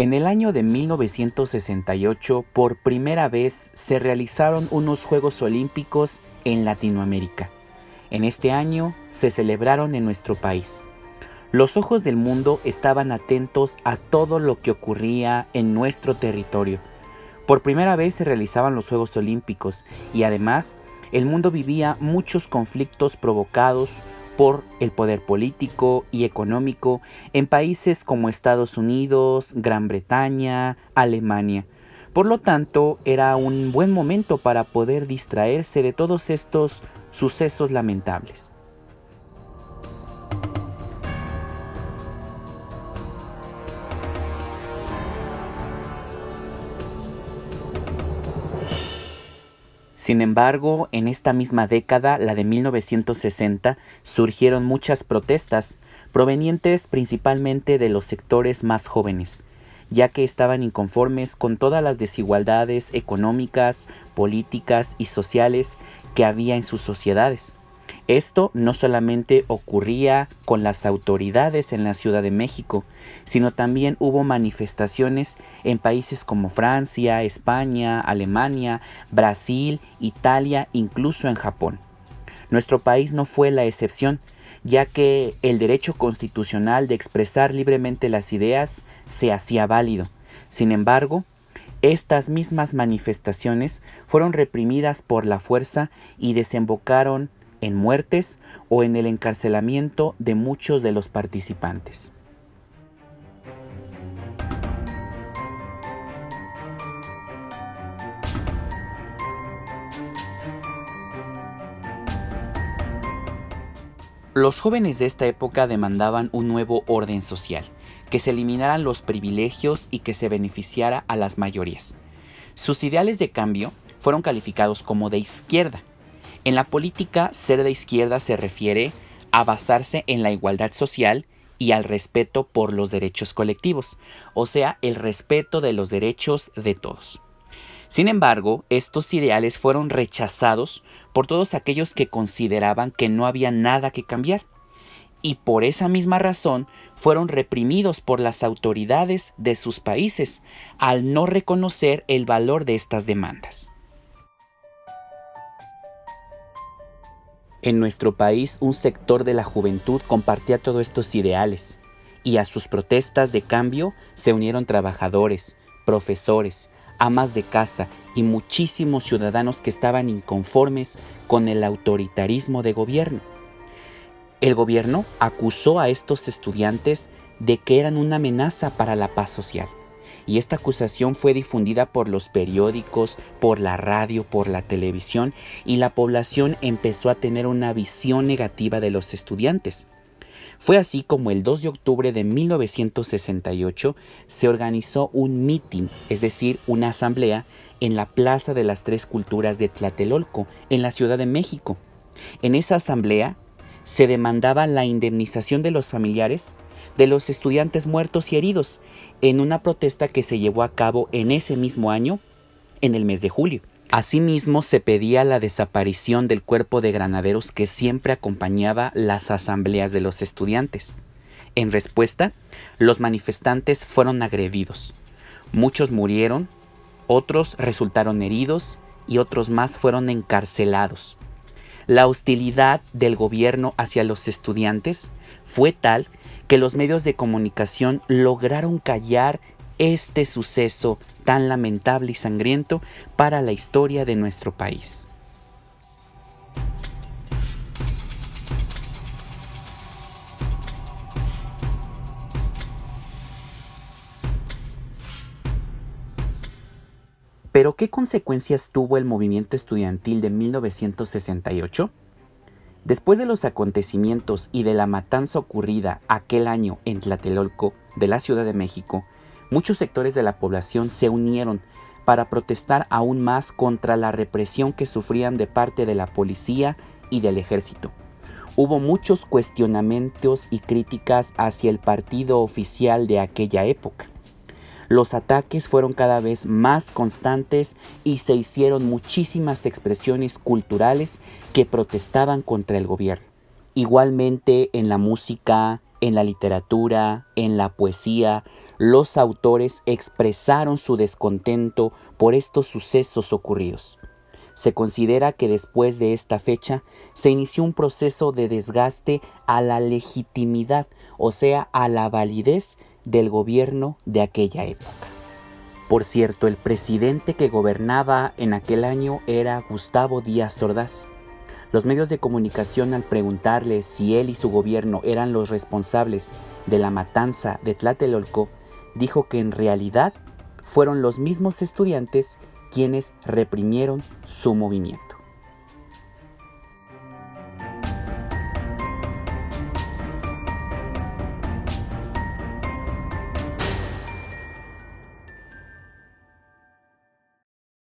En el año de 1968, por primera vez, se realizaron unos Juegos Olímpicos en Latinoamérica. En este año se celebraron en nuestro país. Los ojos del mundo estaban atentos a todo lo que ocurría en nuestro territorio. Por primera vez se realizaban los Juegos Olímpicos y además el mundo vivía muchos conflictos provocados por el poder político y económico en países como Estados Unidos, Gran Bretaña, Alemania. Por lo tanto, era un buen momento para poder distraerse de todos estos sucesos lamentables. Sin embargo, en esta misma década, la de 1960, surgieron muchas protestas, provenientes principalmente de los sectores más jóvenes, ya que estaban inconformes con todas las desigualdades económicas, políticas y sociales que había en sus sociedades. Esto no solamente ocurría con las autoridades en la Ciudad de México, sino también hubo manifestaciones en países como Francia, España, Alemania, Brasil, Italia, incluso en Japón. Nuestro país no fue la excepción, ya que el derecho constitucional de expresar libremente las ideas se hacía válido. Sin embargo, estas mismas manifestaciones fueron reprimidas por la fuerza y desembocaron en muertes o en el encarcelamiento de muchos de los participantes. Los jóvenes de esta época demandaban un nuevo orden social, que se eliminaran los privilegios y que se beneficiara a las mayorías. Sus ideales de cambio fueron calificados como de izquierda. En la política, ser de izquierda se refiere a basarse en la igualdad social y al respeto por los derechos colectivos, o sea, el respeto de los derechos de todos. Sin embargo, estos ideales fueron rechazados por todos aquellos que consideraban que no había nada que cambiar, y por esa misma razón fueron reprimidos por las autoridades de sus países al no reconocer el valor de estas demandas. En nuestro país, un sector de la juventud compartía todos estos ideales, y a sus protestas de cambio se unieron trabajadores, profesores, amas de casa y muchísimos ciudadanos que estaban inconformes con el autoritarismo de gobierno. El gobierno acusó a estos estudiantes de que eran una amenaza para la paz social. Y esta acusación fue difundida por los periódicos, por la radio, por la televisión, y la población empezó a tener una visión negativa de los estudiantes. Fue así como el 2 de octubre de 1968 se organizó un mitin, es decir, una asamblea, en la Plaza de las Tres Culturas de Tlatelolco, en la Ciudad de México. En esa asamblea se demandaba la indemnización de los familiares de los estudiantes muertos y heridos, en una protesta que se llevó a cabo en ese mismo año, en el mes de julio. Asimismo, se pedía la desaparición del cuerpo de granaderos que siempre acompañaba las asambleas de los estudiantes. En respuesta, los manifestantes fueron agredidos. Muchos murieron, otros resultaron heridos y otros más fueron encarcelados. La hostilidad del gobierno hacia los estudiantes fue tal que los medios de comunicación lograron callar este suceso tan lamentable y sangriento para la historia de nuestro país. ¿Pero qué consecuencias tuvo el movimiento estudiantil de 1968? Después de los acontecimientos y de la matanza ocurrida aquel año en Tlatelolco de la Ciudad de México, muchos sectores de la población se unieron para protestar aún más contra la represión que sufrían de parte de la policía y del ejército. Hubo muchos cuestionamientos y críticas hacia el partido oficial de aquella época. Los ataques fueron cada vez más constantes y se hicieron muchísimas expresiones culturales que protestaban contra el gobierno. Igualmente en la música, en la literatura, en la poesía, los autores expresaron su descontento por estos sucesos ocurridos. Se considera que después de esta fecha se inició un proceso de desgaste a la legitimidad, o sea, a la validez del gobierno de aquella época. Por cierto, el presidente que gobernaba en aquel año era Gustavo Díaz Ordaz. Los medios de comunicación, al preguntarle si él y su gobierno eran los responsables de la matanza de Tlatelolco, dijo que en realidad fueron los mismos estudiantes quienes reprimieron su movimiento.